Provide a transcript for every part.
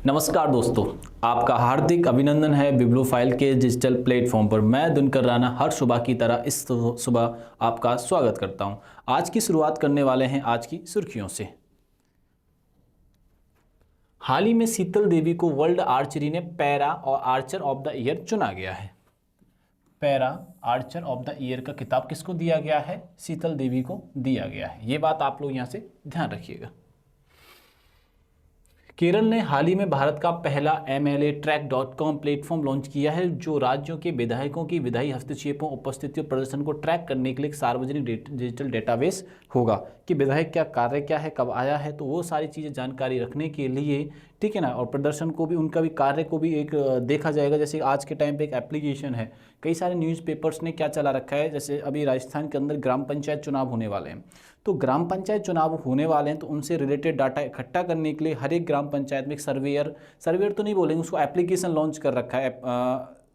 नमस्कार दोस्तों, आपका हार्दिक अभिनंदन है बिब्लोफाइल के डिजिटल प्लेटफॉर्म पर। मैं दिनकर राणा हर सुबह की तरह इस सुबह आपका स्वागत करता हूं। आज की शुरुआत करने वाले हैं आज की सुर्खियों से। हाल ही में शीतल देवी को वर्ल्ड आर्चरी ने पैरा और आर्चर ऑफ द ईयर चुना गया है। Para Archer of the year का खिताब किसको दिया गया है? शीतल देवी को दिया गया है। ये बात आप लोग यहाँ से ध्यान रखिएगा। केरल ने हाल ही में भारत का पहला MLAtrack.com प्लेटफॉर्म लॉन्च किया है, जो राज्यों के विधायकों की विधायी हस्तक्षेपों, उपस्थिति और प्रदर्शन को ट्रैक करने के लिए एक सार्वजनिक डिजिटल डेटाबेस होगा कि विधायक क्या कार्य क्या है, कब आया है, तो वो सारी चीज़ें जानकारी रखने के लिए, ठीक है ना। और प्रदर्शन को भी, उनका भी कार्य को भी एक देखा जाएगा। जैसे आज के टाइम पे एक एप्लीकेशन है, कई सारे न्यूज़पेपर्स ने क्या चला रखा है, जैसे अभी राजस्थान के अंदर ग्राम पंचायत चुनाव होने वाले हैं, तो ग्राम पंचायत चुनाव होने वाले हैं तो उनसे रिलेटेड डाटा इकट्ठा करने के लिए हर एक ग्राम पंचायत में एक सर्वेयर तो नहीं बोलेंगे उसको, एप्लीकेशन लॉन्च कर रखा है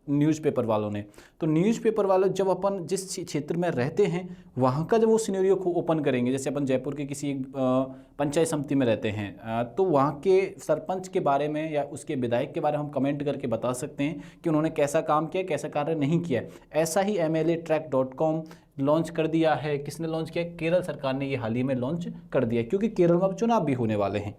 न्यूज़पेपर वालों ने। तो न्यूज़पेपर वाले जब अपन जिस क्षेत्र में रहते हैं वहाँ का जब वो सिनेरियो को ओपन करेंगे, जैसे अपन जयपुर के किसी पंचायत समिति में रहते हैं, तो वहाँ के सरपंच के बारे में या उसके विधायक के बारे में हम कमेंट करके बता सकते हैं कि उन्होंने कैसा काम किया, कैसा कार्य नहीं किया। ऐसा ही MLAtrack.com लॉन्च कर दिया है। किसने लॉन्च किया? केरल सरकार ने ये हाल ही में लॉन्च कर दिया, क्योंकि केरल में अब चुनाव भी होने वाले हैं।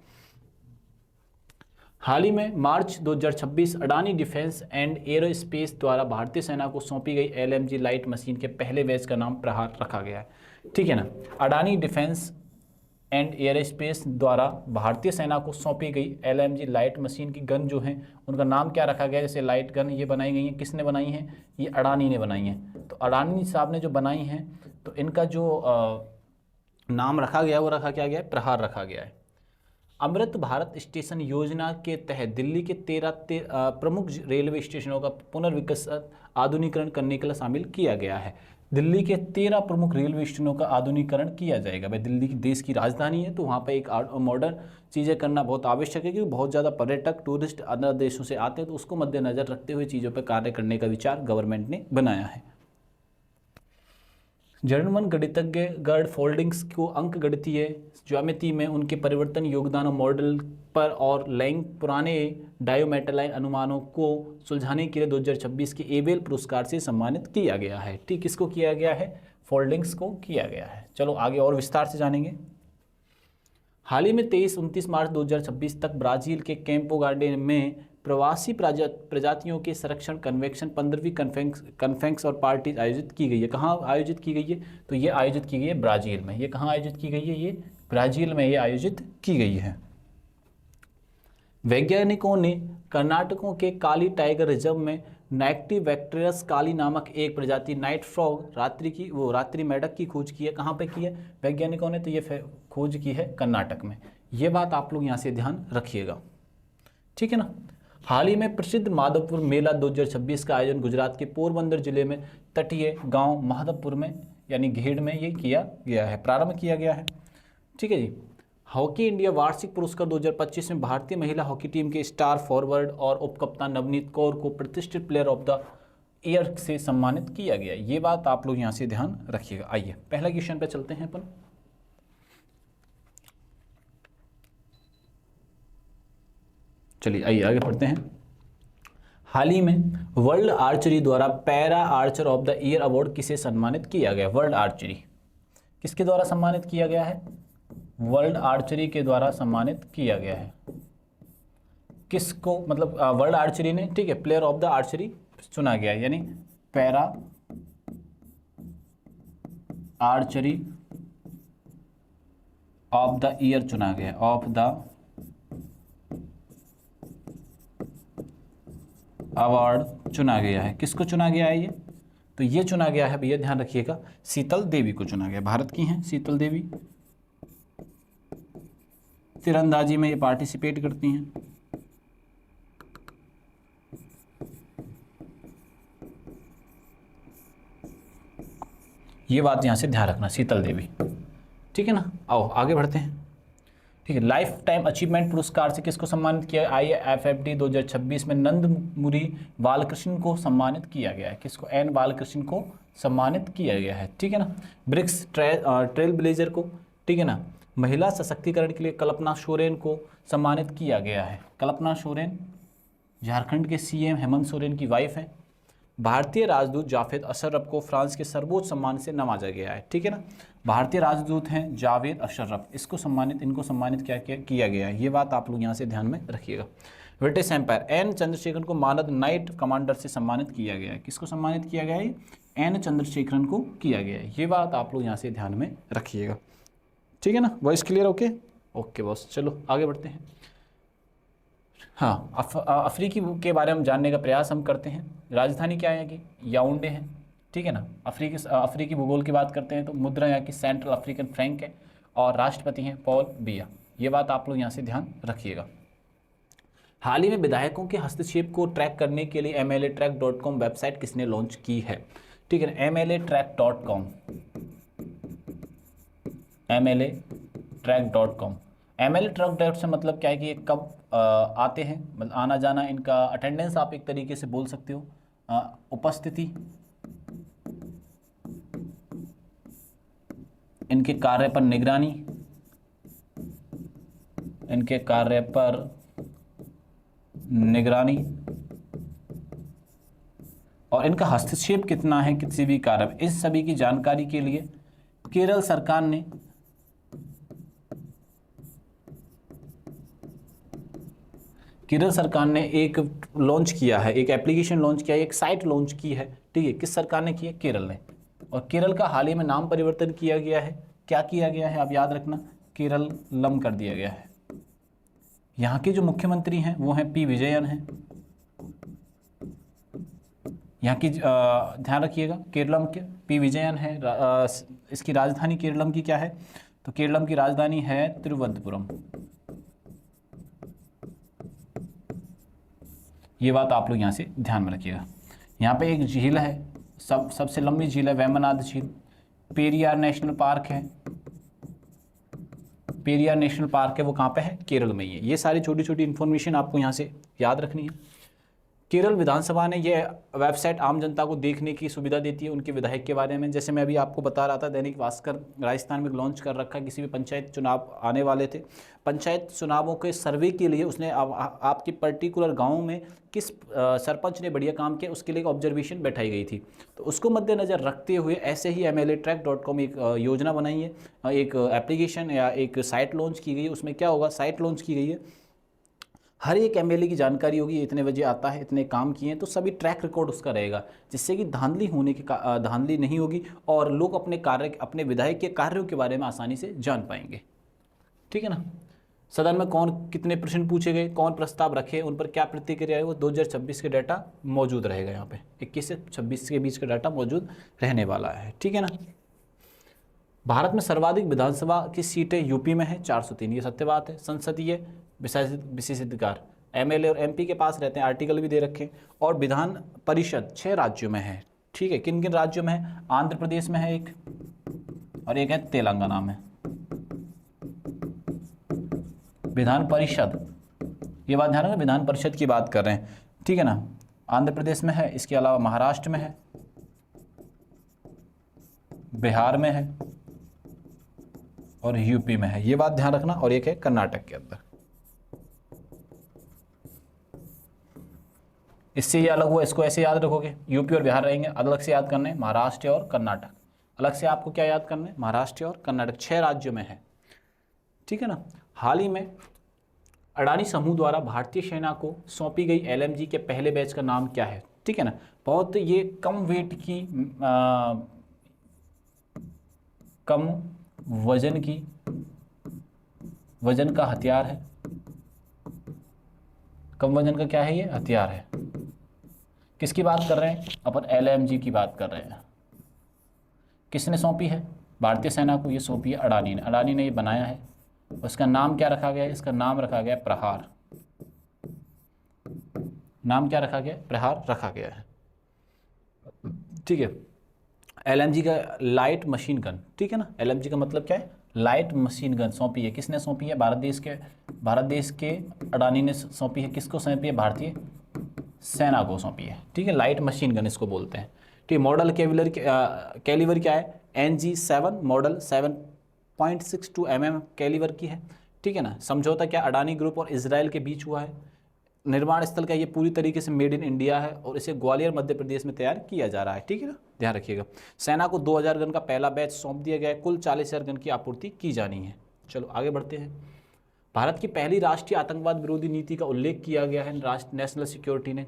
हाल ही में मार्च 2026 अडानी डिफेंस एंड एरोस्पेस द्वारा भारतीय सेना को सौंपी गई LMG लाइट मशीन के पहले बैच का नाम प्रहार रखा गया है, ठीक है ना। अडानी डिफेंस एंड एरोस्पेस द्वारा भारतीय सेना को सौंपी गई LMG लाइट मशीन की गन जो है उनका नाम क्या रखा गया है? जैसे लाइट गन ये बनाई गई हैं, किसने बनाई हैं? ये अडानी ने बनाई हैं। तो अडानी साहब ने जो बनाई हैं, तो इनका जो नाम रखा गया वो रखा क्या गया है? प्रहार रखा गया है। अमृत भारत स्टेशन योजना के तहत दिल्ली के 13 प्रमुख रेलवे स्टेशनों का पुनर्विकसित आधुनिकीकरण करने के लिए शामिल किया गया है। दिल्ली के 13 प्रमुख रेलवे स्टेशनों का आधुनिकीकरण किया जाएगा। भाई दिल्ली की देश की राजधानी है, तो वहाँ पर एक मॉडर्न चीज़ें करना बहुत आवश्यक है, क्योंकि बहुत ज़्यादा पर्यटक टूरिस्ट अन्य देशों से आते हैं, तो उसको मद्देनजर रखते हुए चीज़ों पर कार्य करने का विचार गवर्नमेंट ने बनाया है। जर्मन गणितज्ञ गर्ड फोल्डिंग्स को अंकगणितीय ज्यामिति में उनके परिवर्तन योगदान और मॉडल पर और लैंग पुराने डायोमेट्रिक अनुमानों को सुलझाने के लिए 2026 के एबेल पुरस्कार से सम्मानित किया गया है। ठीक, किसको किया गया है? फोल्डिंग्स को किया गया है। चलो आगे और विस्तार से जानेंगे। हाल ही में 23-29 मार्च 2026 तक ब्राज़ील के कैंपो गार्डे में प्रवासी प्रजातियों के संरक्षण कन्वेंशन 15वीं कन्फ्रेंस और पार्टी आयोजित की गई है। कहाँ आयोजित की गई है? तो ये आयोजित की गई है ब्राज़ील में। ये कहाँ आयोजित की गई है? ये ब्राज़ील में ये आयोजित की गई है। वैज्ञानिकों ने कर्नाटकों के काली टाइगर रिजर्व में नाइक्टिवेक्टरस काली नामक एक प्रजाति नाइट फ्रॉग रात्रि मेढक की खोज की है। कहाँ पे की है वैज्ञानिकों ने? तो ये खोज की है कर्नाटक में। ये बात आप लोग यहाँ से ध्यान रखिएगा, ठीक है ना। हाल ही में प्रसिद्ध माधवपुर मेला 2026 का आयोजन गुजरात के पोरबंदर जिले में तटीय गांव माधवपुर में यानी घेड़ में ये किया गया है, प्रारंभ किया गया है, ठीक है जी। हॉकी इंडिया वार्षिक पुरस्कार 2025 में भारतीय महिला हॉकी टीम के स्टार फॉरवर्ड और उपकप्तान नवनीत कौर को प्रतिष्ठित प्लेयर ऑफ द ईयर से सम्मानित किया गया। ये बात आप लोग यहाँ से ध्यान रखिएगा। आइए पहला क्वेश्चन पे चलते हैं अपन। चलिए आइए आगे पढ़ते हैं। हाल ही में वर्ल्ड आर्चरी द्वारा para Archer of the year award किसे सम्मानित किया गया? वर्ल्ड आर्चरी किसके द्वारा सम्मानित किया गया है? वर्ल्ड आर्चरी के द्वारा सम्मानित किया गया है। किसको? मतलब वर्ल्ड आर्चरी ने, ठीक है, प्लेयर ऑफ द आर्चरी चुना गया है, यानी para archery of the year चुना गया, ऑफ द अवार्ड चुना गया है। किसको चुना गया है? ये तो ये चुना गया है भैया, ध्यान रखिएगा, शीतल देवी को चुना गया। भारत की हैं शीतल देवी, तीरंदाजी में ये पार्टिसिपेट करती हैं। ये बात यहां से ध्यान रखना, शीतल देवी, ठीक है ना। आओ आगे बढ़ते हैं, ठीक है। लाइफ टाइम अचीवमेंट पुरस्कार से किसको सम्मानित किया? IFFD 2026 में नंदमुरी बालकृष्ण को सम्मानित किया गया है। किसको? N बालकृष्ण को सम्मानित किया गया है, ठीक है ना। ब्रिक्स ट्रेल ब्लेजर को, ठीक है ना। महिला सशक्तिकरण के लिए कल्पना सोरेन को सम्मानित किया गया है। कल्पना सोरेन झारखंड के सीएम हेमंत सोरेन की वाइफ हैं। भारतीय राजदूत जावेद अशरफ को फ्रांस के सर्वोच्च सम्मान से नवाजा गया है। ठीक है ना, भारतीय राजदूत हैं जावेद अशरफ, इनको सम्मानित किया गया है। ये बात आप लोग यहाँ से ध्यान में रखिएगा। ब्रिटिश एम्पायर एन चंद्रशेखरन को मानद नाइट कमांडर से सम्मानित किया गया है। किसको सम्मानित किया गया है? एन चंद्रशेखरन को किया गया है। ये बात आप लोग यहाँ से ध्यान में रखिएगा। ठीक है ना, वॉइस क्लियर? ओके बॉस, चलो आगे बढ़ते हैं। हाँ, अफ्रीकी के बारे में जानने का प्रयास हम करते हैं। राजधानी क्या है यहाँ की? याओंडे है। ठीक है ना, अफ्रीकी भूगोल की बात करते हैं तो मुद्रा यहाँ की सेंट्रल अफ्रीकन फ्रैंक है और राष्ट्रपति हैं पॉल बिया। ये बात आप लोग यहाँ से ध्यान रखिएगा। हाल ही में विधायकों के हस्तक्षेप को ट्रैक करने के लिए MLAtrack.com वेबसाइट किसने लॉन्च की है? ठीक है ना, MLAtrack.com MLAtrack से मतलब क्या है कि ये कब आते हैं, मतलब आना जाना, इनका अटेंडेंस आप एक तरीके से बोल सकते हो, उपस्थिति, इनके कार्य पर निगरानी, और इनका हस्तक्षेप कितना है किसी भी कार्य में। इस सभी की जानकारी के लिए केरल सरकार ने एक लॉन्च किया है, एक एप्लीकेशन लॉन्च किया है, एक साइट लॉन्च की है। ठीक है, किस सरकार ने की है? केरल ने। और केरल का हाल ही में नाम परिवर्तन किया गया है। क्या किया गया है? आप याद रखना, केरलम कर दिया गया है। यहाँ के जो मुख्यमंत्री हैं वो हैं पी विजयन हैं। यहाँ की ध्यान रखिएगा, केरलम के पी विजयन है। इसकी राजधानी केरलम की क्या है? तो केरलम की राजधानी है तिरुवनंतपुरम। ये बात आप लोग यहाँ से ध्यान में रखिएगा। यहाँ पे एक झील है, सबसे लंबी झील है वेम्बनाड झील। पेरियार नेशनल पार्क है, वो कहाँ पे है? केरल में ही है। ये सारी छोटी छोटी इन्फॉर्मेशन आपको यहाँ से याद रखनी है। केरल विधानसभा ने यह वेबसाइट आम जनता को देखने की सुविधा देती है उनके विधायक के बारे में। जैसे मैं अभी आपको बता रहा था, दैनिक भास्कर राजस्थान में लॉन्च कर रखा है। किसी भी पंचायत चुनाव आने वाले थे, पंचायत चुनावों के सर्वे के लिए उसने आपके पर्टिकुलर गांव में किस सरपंच ने बढ़िया काम किया उसके लिए एक ऑब्जर्वेशन बैठाई गई थी। तो उसको मद्देनज़र रखते हुए ऐसे ही MLAtrack.com एक योजना बनाई है, एक एप्लीकेशन या एक साइट लॉन्च की गई है। उसमें क्या होगा? साइट लॉन्च की गई है, हर एक MLA की जानकारी होगी, इतने बजे आता है, इतने काम किए हैं, तो सभी ट्रैक रिकॉर्ड उसका रहेगा, जिससे कि धांधली नहीं होगी और लोग अपने विधायक के कार्यों के बारे में आसानी से जान पाएंगे। ठीक है ना। सदन में कौन कितने प्रश्न पूछे गए, कौन प्रस्ताव रखे, उन पर क्या प्रतिक्रिया है, वो 2026 के डाटा मौजूद रहेगा। यहाँ पे 21 से 26 के बीच का डाटा मौजूद रहने वाला है। ठीक है ना। भारत में सर्वाधिक विधानसभा की सीटें यूपी में है, 403। ये सत्य बात है। संसदीय विशेषाधिकार MLA और MP के पास रहते हैं, आर्टिकल भी दे रखे। और विधान परिषद 6 राज्यों में है। ठीक है, किन किन राज्यों में है? आंध्र प्रदेश में है एक, और एक है तेलंगाना में। विधान परिषद, ये बात ध्यान रखना, विधान परिषद की बात कर रहे हैं। ठीक है ना, आंध्र प्रदेश में है, इसके अलावा महाराष्ट्र में है, बिहार में है और यूपी में है। ये बात ध्यान रखना। और एक है कर्नाटक के अंदर। इससे ये अलग हुआ, इसको ऐसे याद रखोगे, यूपी और बिहार रहेंगे, अलग से याद करने महाराष्ट्र और कर्नाटक। अलग से आपको क्या याद करना है? महाराष्ट्र और कर्नाटक 6 राज्यों में है। ठीक है ना। हाल ही में अडानी समूह द्वारा भारतीय सेना को सौंपी गई LMG के पहले बैच का नाम क्या है? ठीक है ना। बहुत ये कम वेट की, कम वजन का हथियार है। कम वजन का क्या है? ये हथियार है। किसकी बात कर रहे हैं? अपन LMG की बात कर रहे हैं। किसने सौंपी है? भारतीय सेना को ये सौंपी है अडानी ने ये बनाया है। उसका नाम क्या रखा गया है? इसका नाम रखा गया प्रहार। नाम क्या रखा गया? प्रहार रखा गया है। ठीक है। LMG का लाइट मशीन गन। ठीक है ना। LMG का मतलब क्या है? लाइट मशीन गन सौंपी है। किसने सौंपी है? भारत देश के अडानी ने सौंपी है। किसको सौंपी है? भारतीय सेना को सौंपी है। ठीक है, लाइट मशीन गन इसको बोलते हैं। ठीक, मॉडल कैलिबर क्या है? NG7 मॉडल 7 0.62 mm कैलिबर की है, ठीक है ना। समझौता क्या अडानी ग्रुप और इजराइल के बीच हुआ है। निर्माण स्थल का ये पूरी तरीके से मेड इन इंडिया है और इसे ग्वालियर मध्य प्रदेश में तैयार किया जा रहा है, ठीक है ना, ध्यान रखिएगा। सेना को 2000 गन का पहला बैच सौंप दिया गया है, कुल 40,000 गन की आपूर्ति की जानी है। चलो आगे बढ़ते हैं। भारत की पहली राष्ट्रीय आतंकवाद विरोधी नीति का उल्लेख किया गया है नेशनल सिक्योरिटी ने,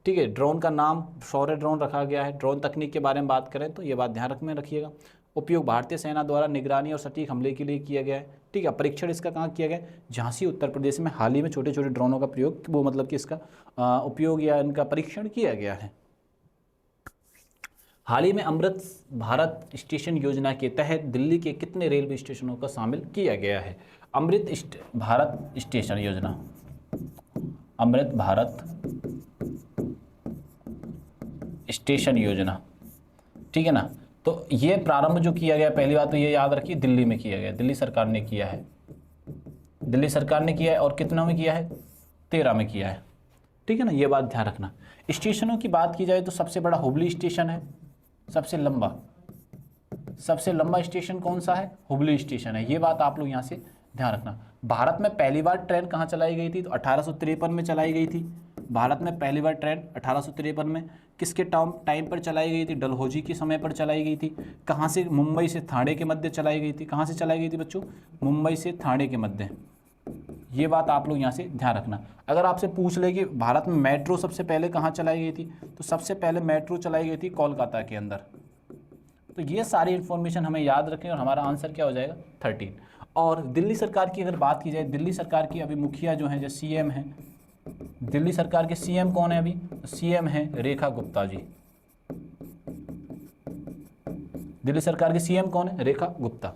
ठीक है। ड्रोन का नाम शौर्य ड्रोन रखा गया है। ड्रोन तकनीक के बारे में बात करें तो ये बात ध्यान में रखिएगा। उपयोग भारतीय सेना द्वारा निगरानी और सटीक हमले के लिए किया गया है, ठीक है। परीक्षण इसका कहाँ किया गया? झांसी उत्तर प्रदेश में हाल ही में छोटे छोटे ड्रोनों का प्रयोग, वो मतलब कि इसका उपयोग या इनका परीक्षण किया गया है। हाल ही में अमृत भारत स्टेशन योजना के तहत दिल्ली के कितने रेलवे स्टेशनों का शामिल किया गया है? अमृत भारत स्टेशन योजना, अमृत भारत स्टेशन योजना, ठीक है ना। तो ये प्रारंभ जो किया गया, पहली बात तो ये याद रखिए, दिल्ली में किया गया, दिल्ली सरकार ने किया है, दिल्ली सरकार ने किया है। और कितना में किया है? 13 में किया है, ठीक है ना, ये बात ध्यान रखना। स्टेशनों की बात की जाए तो सबसे बड़ा हुबली स्टेशन है, सबसे लंबा स्टेशन कौन सा है? हुबली स्टेशन है, ये बात आप लोग यहाँ से ध्यान रखना। भारत में पहली बार ट्रेन कहाँ चलाई गई थी? तो 1853 में चलाई गई थी। भारत में पहली बार ट्रेन 1853 में किसके टाइम पर चलाई गई थी? डलहौजी के समय पर चलाई गई थी। कहाँ से? मुंबई से ठाणे के मध्य चलाई गई थी। कहाँ से चलाई गई थी बच्चों? मुंबई से ठाणे के मध्य। ये बात आप लोग यहाँ से ध्यान रखना। अगर आपसे पूछ ले कि भारत में मेट्रो सबसे पहले कहाँ चलाई गई थी, तो सबसे पहले मेट्रो चलाई गई थी कोलकाता के अंदर। तो ये सारी इन्फॉर्मेशन हमें याद रखें और हमारा आंसर क्या हो जाएगा? 13। और दिल्ली सरकार की अगर बात की जाए, दिल्ली सरकार की अभी मुखिया जो हैं, जो सीएम हैं, दिल्ली सरकार के सीएम कौन है? अभी सीएम है रेखा गुप्ता जी। दिल्ली सरकार के सीएम कौन है? रेखा गुप्ता।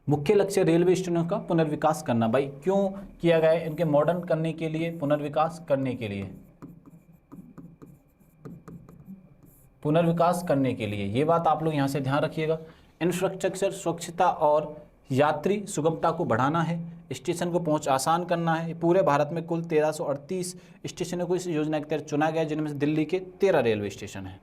मुख्य लक्ष्य रेलवे स्टेशनों का पुनर्विकास करना। भाई क्यों किया गया है? इनके मॉडर्न करने के लिए, पुनर्विकास करने के लिए, पुनर्विकास करने के लिए। ये बात आप लोग यहाँ से ध्यान रखिएगा। इंफ्रास्ट्रक्चर, स्वच्छता और यात्री सुगमता को बढ़ाना है। स्टेशन को पहुंच आसान करना है। पूरे भारत में कुल 1338 स्टेशनों को इस योजना के तहत चुना गया, जिनमें से दिल्ली के 13 रेलवे स्टेशन हैं,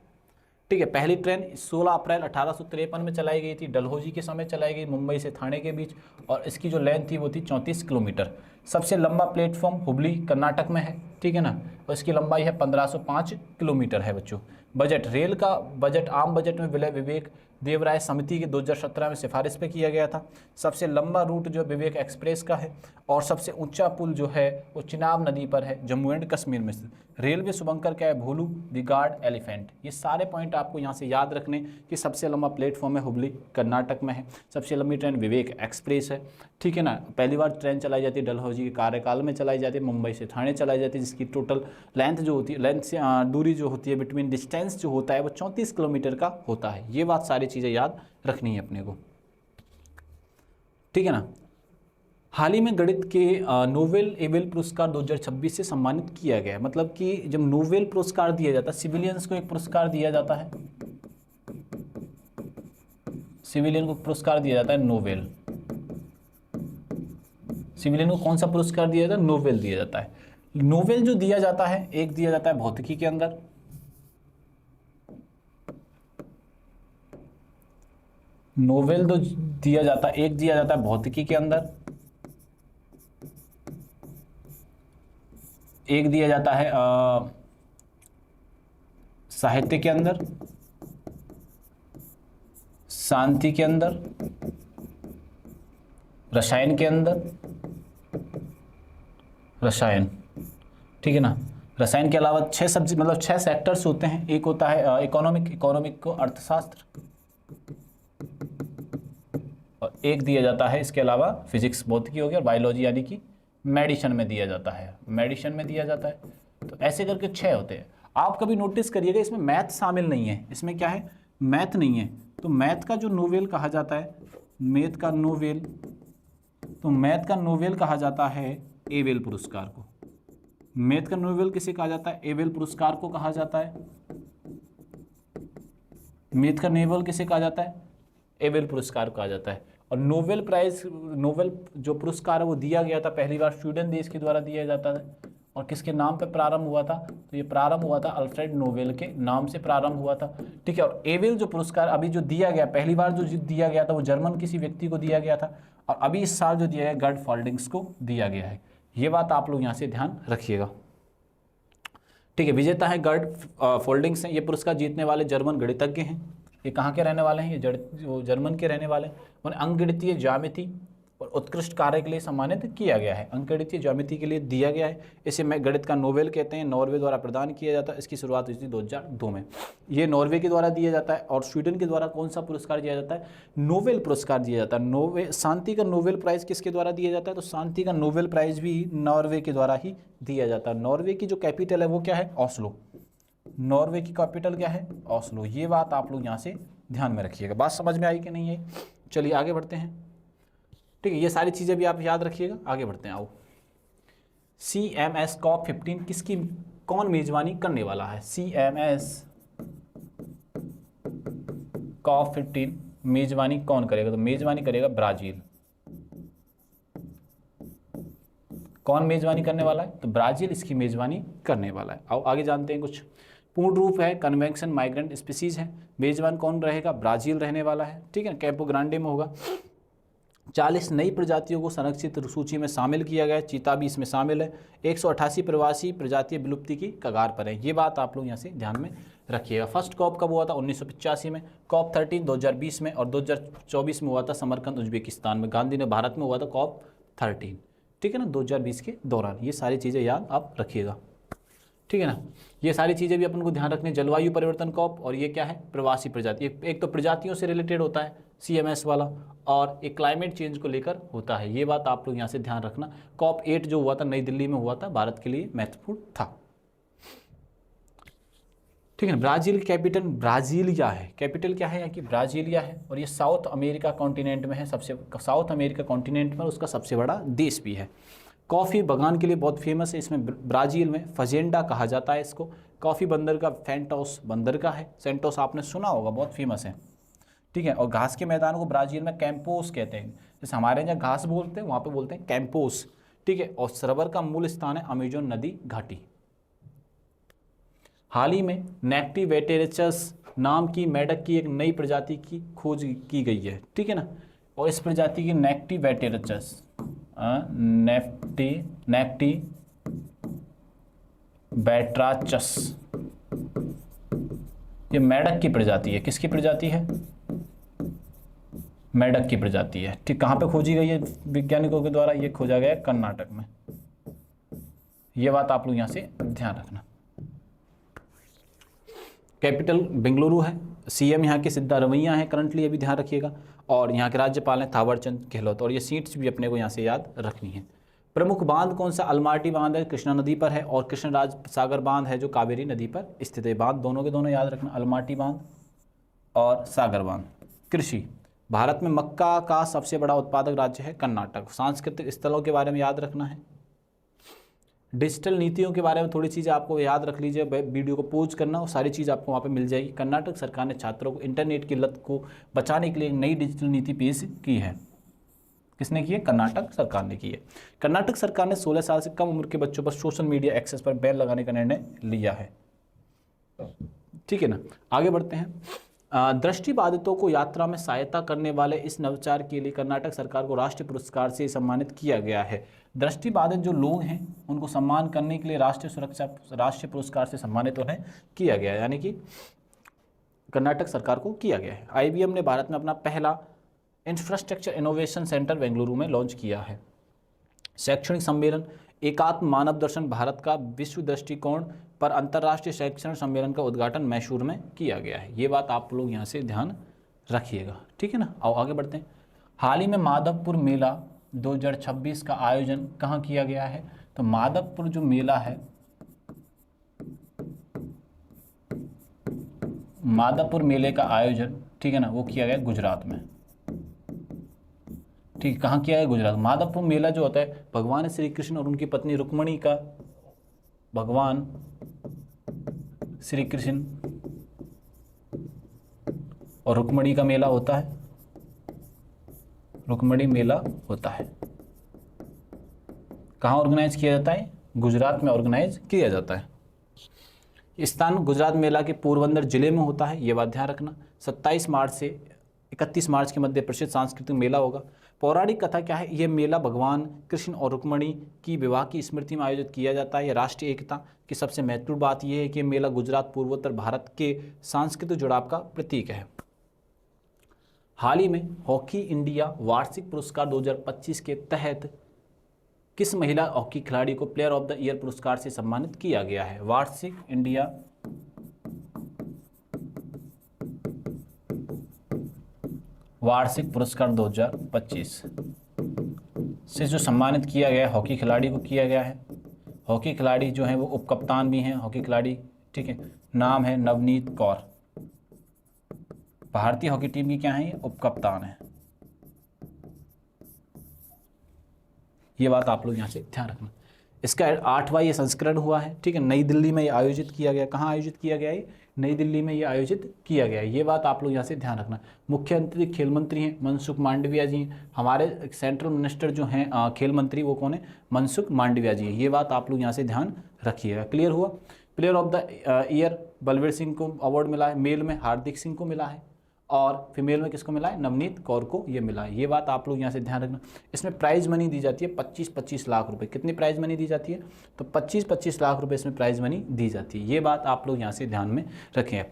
ठीक है। पहली ट्रेन 16 अप्रैल 1853 में चलाई गई थी, डलहौजी के समय चलाई गई, मुंबई से ठाणे के बीच, और इसकी जो लेंथ थी वो थी 34 किलोमीटर। सबसे लंबा प्लेटफॉर्म हुबली कर्नाटक में है, ठीक है ना, और इसकी लंबाई है 1505 किलोमीटर है बच्चों। बजट, रेल का बजट आम बजट में विलय विवेक देवराय समिति के 2017 में सिफारिश पे किया गया था। सबसे लंबा रूट जो विवेक एक्सप्रेस का है, और सबसे ऊंचा पुल जो है वो चिनाब नदी पर है, जम्मू एंड कश्मीर में स्थित। रेलवे शुभंकर क्या है? भोलू, द गार्ड, एलिफेंट। ये सारे पॉइंट आपको यहाँ से याद रखने कि सबसे लंबा प्लेटफॉर्म है हुबली कर्नाटक में है, सबसे लंबी ट्रेन विवेक एक्सप्रेस है, ठीक है ना। पहली बार ट्रेन चलाई जाती है डलहौजी के कार्यकाल में चलाई जाती है, मुंबई से ठाणे चलाई जाती है, जिसकी टोटल लेंथ जो होती है, लेंथ से दूरी जो होती है बिटवीन, डिस्टेंस जो होता है वो 34 किलोमीटर का होता है। ये बात सारी चीज़ें याद रखनी है अपने को, ठीक है ना। हाल ही में गणित के नोबेल एबेल पुरस्कार 2026 से सम्मानित किया गया है। मतलब कि जब नोबेल पुरस्कार दिया जाता है, सिविलियंस को एक पुरस्कार दिया जाता है, सिविलियन को पुरस्कार दिया जाता है नोबेल। सिविलियन को कौन सा पुरस्कार दिया जाता है? नोबेल दिया जाता है। नोबेल जो दिया जाता है, एक दिया जाता है भौतिकी के अंदर, नोबेल जो दिया जाता है, एक दिया जाता है भौतिकी के अंदर, एक दिया जाता है साहित्य के अंदर, शांति के अंदर, रसायन के अंदर, रसायन, ठीक है ना। रसायन के अलावा 6 सब्जेक्ट, मतलब 6 सेक्टर्स होते हैं। एक होता है इकोनॉमिक को अर्थशास्त्र, और एक दिया जाता है इसके अलावा फिजिक्स भौतिकी हो गया, और बायोलॉजी यानी कि मेडिसिन में दिया जाता है, मेडिसिन में दिया जाता है। तो ऐसे करके 6 होते हैं। आप कभी नोटिस करिएगा इसमें मैथ शामिल नहीं है, इसमें क्या है? मैथ नहीं है। तो मैथ का जो नोबेल कहा जाता है, मैथ का नोबेल, तो मैथ का नोबेल कहा जाता है एबेल पुरस्कार को। मैथ का नोबेल किसे कहा जाता है? एबेल पुरस्कार को कहा जाता है। मैथ का नोबेल किसे कहा जाता है? एबेल पुरस्कार कहा जाता है। और नोबेल प्राइज, नोबेल जो पुरस्कार है वो दिया गया था पहली बार स्वीडन देश के द्वारा दिया जाता है, और किसके नाम पे प्रारंभ हुआ था? तो ये प्रारंभ हुआ था अल्फ्रेड नोबेल के नाम से प्रारंभ हुआ था, ठीक है। और एबेल जो पुरस्कार अभी जो दिया गया, पहली बार जो दिया गया था वो जर्मन किसी व्यक्ति को दिया गया था, और अभी इस साल जो दिया गया गर्ड फोल्डिंग्स को दिया गया है। ये बात आप लोग यहाँ से ध्यान रखिएगा, ठीक है। विजेता है गर्ड फोल्डिंग्स हैं। ये पुरस्कार जीतने वाले जर्मन गणितज्ञ हैं। ये कहाँ के रहने वाले हैं? ये जो जर्मन के रहने वाले हैं। उन्हें अंकगणितीय ज्यामिति और उत्कृष्ट कार्य के लिए सम्मानित किया गया है। अंकगणितीय ज्यामिति के लिए दिया गया है। इसे मैं गणित का नोबेल कहते हैं, नॉर्वे द्वारा प्रदान किया जाता है। इसकी शुरुआत हुई थी 2002 में। ये नॉर्वे के द्वारा दिया जाता है। और स्वीडन के द्वारा कौन सा पुरस्कार दिया जाता है? नोबेल पुरस्कार दिया जाता है। शांति का नोबेल प्राइज किसके द्वारा दिया जाता है? तो शांति का नोबेल प्राइज भी नॉर्वे के द्वारा ही दिया जाता है। नॉर्वे की जो कैपिटल है वो क्या है? ऑस्लो। नॉर्वे की कैपिटल क्या है? ऑस्लो। ये बात आप लोग यहाँ से ध्यान में रखिएगा। बात समझ में आई कि नहीं है? चलिए आगे बढ़ते हैं, ठीक है। ये सारी चीज़ें भी आप याद रखिएगा। आगे बढ़ते हैं, आओ। CMS COP15 किसकी कौन मेजबानी करने वाला है? CMS COP15 मेजबानी कौन करेगा? तो मेजबानी करेगा ब्राजील। कौन मेजबानी करने वाला है? तो ब्राजील इसकी मेजबानी करने वाला है। आओ आगे जानते हैं कुछ। पूर्ण रूप है कन्वेंशन माइग्रेंट स्पीसीज है। मेजबान कौन रहेगा? ब्राजील रहने वाला है, ठीक है। कैंपो ग्रांडे में होगा। 40 नई प्रजातियों को संरक्षित सूची में शामिल किया गया है। चीता भी इसमें शामिल है। 188 प्रवासी प्रजातियां विलुप्ति की कगार पर हैं। ये बात आप लोग यहाँ से ध्यान में रखिएगा। फर्स्ट कॉप कब हुआ था? 1985 में। COP 13 2020 में, और 2024 में हुआ था समरकंद उज्बेकिस्तान में। गांधी ने भारत में हुआ था COP 13, ठीक है ना, 2020 के दौरान। ये सारी चीज़ें याद आप रखिएगा, ठीक है ना। ये सारी चीज़ें भी अपन को ध्यान रखनी। जलवायु परिवर्तन COP, और ये क्या है? प्रवासी प्रजाति। एक तो प्रजातियों से रिलेटेड होता है CMS वाला, और एक क्लाइमेट चेंज को लेकर होता है। ये बात आप लोग यहाँ से ध्यान रखना। COP 8 जो हुआ था नई दिल्ली में हुआ था, भारत के लिए महत्वपूर्ण था, ठीक है ना। ब्राजील कैपिटल ब्राजीलिया है। कैपिटल क्या है यहाँ की? ब्राजीलिया है। और ये साउथ अमेरिका कॉन्टिनेंट में है, साउथ अमेरिका कॉन्टिनेंट में उसका सबसे बड़ा देश भी है। कॉफ़ी बागान के लिए बहुत फेमस है। इसमें ब्राज़ील में फजेंडा कहा जाता है इसको। कॉफ़ी बंदर का फैंटोस बंदर का है। सेंटोस आपने सुना होगा, बहुत फेमस है, ठीक है। और घास के मैदान को ब्राज़ील में कैंपोस कहते हैं। जैसे हमारे यहाँ घास बोलते हैं, वहाँ पे बोलते हैं कैंपोस, ठीक है। और सरोवर का मूल स्थान है अमेजोन नदी घाटी। हाल ही में नेक्टिवेटेरिचस नाम की मेढक की एक नई प्रजाति की खोज की गई है, ठीक है ना। और इस प्रजाति की नेक्टिवेटेरिचस नेक्टिवेट्राचस, ये मेढक की प्रजाति है। किसकी प्रजाति है? मेढक की प्रजाति है, ठीक। कहाँ पे खोजी गई है वैज्ञानिकों के द्वारा? ये खोजा गया है कर्नाटक में। ये बात आप लोग यहाँ से ध्यान रखना। कैपिटल बेंगलुरु है। CM यहाँ के सिद्धारमैया है करंटली, ये भी ध्यान रखिएगा। और यहाँ के राज्यपाल हैं थावरचंद गहलोत। और ये सीट्स भी अपने को यहाँ से याद रखनी है। प्रमुख बांध कौन सा? अलमाटी बांध है, कृष्णा नदी पर है। और कृष्णराज सागर बांध है जो कावेरी नदी पर स्थित है। बांध दोनों के दोनों याद रखना, अलमाटी बांध और सागर बांध। कृषि, भारत में मक्का का सबसे बड़ा उत्पादक राज्य है कर्नाटक। सांस्कृतिक स्थलों के बारे में याद रखना है। डिजिटल नीतियों के बारे में थोड़ी चीज़ें आपको याद रख लीजिए। वीडियो को पॉज करना और सारी चीज़ आपको वहाँ पे मिल जाएगी। कर्नाटक सरकार ने छात्रों को इंटरनेट की लत को बचाने के लिए एक नई डिजिटल नीति पेश की है। किसने की है? कर्नाटक सरकार ने की है। कर्नाटक सरकार ने 16 साल से कम उम्र के बच्चों पर सोशल मीडिया एक्सेस पर बैन लगाने का निर्णय लिया है, ठीक है ना। आगे बढ़ते हैं। दृष्टिबाधितों को यात्रा में सहायता करने वाले इस नवाचार के लिए कर्नाटक सरकार को राष्ट्रीय पुरस्कार से सम्मानित किया गया है। दृष्टिबाधित जो लोग हैं उनको सम्मान करने के लिए राष्ट्रीय पुरस्कार से सम्मानित उन्हें किया गया है, यानी कि कर्नाटक सरकार को किया गया है। IBM ने भारत में अपना पहला इंफ्रास्ट्रक्चर इनोवेशन सेंटर बेंगलुरु में लॉन्च किया है। शैक्षणिक सम्मेलन एकात्म मानव दर्शन भारत का विश्व दृष्टिकोण पर अंतर्राष्ट्रीय शैक्षणिक सम्मेलन का उद्घाटन मैसूर में किया गया है। ये बात आप लोग यहाँ से ध्यान रखिएगा, ठीक है ना। आओ आगे बढ़ते हैं। हाल ही में माधवपुर मेला 2026 का आयोजन कहाँ किया गया है? तो माधवपुर जो मेला है, माधवपुर मेले का आयोजन, ठीक है ना, वो किया गया गुजरात में, ठीक। कहाँ किया है? गुजरात। माधवपुर मेला जो होता है भगवान श्री कृष्ण और उनकी पत्नी रुक्मणी का, भगवान श्री कृष्ण और रुक्मणी का मेला होता है, रुक्मणी मेला होता है। कहाँ ऑर्गेनाइज किया जाता है? गुजरात में ऑर्गेनाइज किया जाता है। स्थान गुजरात मेला के पोरबंदर जिले में होता है, ये बात ध्यान रखना। 27 मार्च से 31 मार्च के मध्य प्रसिद्ध सांस्कृतिक मेला होगा। पौराणिक कथा क्या है, ये मेला भगवान कृष्ण और रुक्मणी की विवाह की स्मृति में आयोजित किया जाता है। ये राष्ट्रीय एकता की सबसे महत्वपूर्ण बात यह है कि मेला गुजरात पूर्वोत्तर भारत के सांस्कृतिक जुड़ाव का प्रतीक है। हाल ही में हॉकी इंडिया वार्षिक पुरस्कार 2025 के तहत किस महिला हॉकी खिलाड़ी को प्लेयर ऑफ द ईयर पुरस्कार से सम्मानित किया गया है? वार्षिक इंडिया वार्षिक पुरस्कार 2025 से जो सम्मानित किया गया है हॉकी खिलाड़ी को किया गया है। हॉकी खिलाड़ी जो है वो उपकप्तान भी हैं हॉकी खिलाड़ी, ठीक है। नाम है नवनीत कौर। भारतीय हॉकी टीम की क्या है, उपकप्तान है। ये बात आप लोग यहाँ से ध्यान रखना। इसका 8वां ये संस्करण हुआ है, ठीक है। नई दिल्ली में ये आयोजित किया गया। कहाँ आयोजित किया गया है? नई दिल्ली में ये आयोजित किया गया है। ये बात आप लोग यहाँ से ध्यान रखना। मुख्यमंत्री खेल मंत्री हैं मनसुख मांडविया जी हैं। हमारे सेंट्रल मिनिस्टर जो हैं खेल मंत्री वो कौन है? मनसुख मांडविया जी हैं। ये बात आप लोग यहाँ से ध्यान रखिएगा। क्लियर हुआ? Player of the year Balbir Singh को अवार्ड मिला है। मेल में हार्दिक सिंह को मिला है और फीमेल में किसको मिला है? नवनीत कौर को ये मिला है। ये बात आप लोग यहाँ से ध्यान रखना। इसमें प्राइज मनी दी जाती है 25-25 लाख रुपए। कितनी प्राइज मनी दी जाती है? तो 25-25 लाख रुपए इसमें प्राइज मनी दी जाती है। ये बात आप लोग यहाँ से ध्यान में रखें।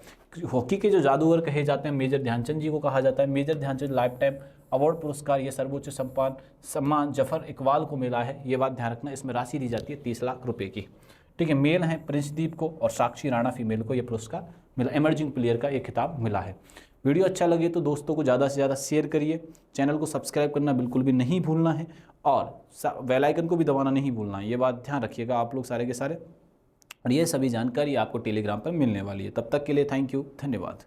हॉकी के जो जादूगर कहे जाते हैं मेजर ध्यानचंद जी को कहा जाता है। Major Dhyan Chand lifetime award पुरस्कार ये सर्वोच्च सम्मान जफर इकबाल को मिला है। ये बात ध्यान रखना। इसमें राशि दी जाती है 30 लाख रुपये की, ठीक है। मेल है प्रिंसदीप को और साक्षी राणा फीमेल को ये पुरस्कार मिला। इमर्जिंग प्लेयर का ये खिताब मिला है। वीडियो अच्छा लगे तो दोस्तों को ज़्यादा से ज़्यादा शेयर करिए। चैनल को सब्सक्राइब करना बिल्कुल भी नहीं भूलना है और बेल आइकन को भी दबाना नहीं भूलना है। ये बात ध्यान रखिएगा आप लोग सारे के सारे। और ये सभी जानकारी आपको टेलीग्राम पर मिलने वाली है। तब तक के लिए थैंक यू, धन्यवाद।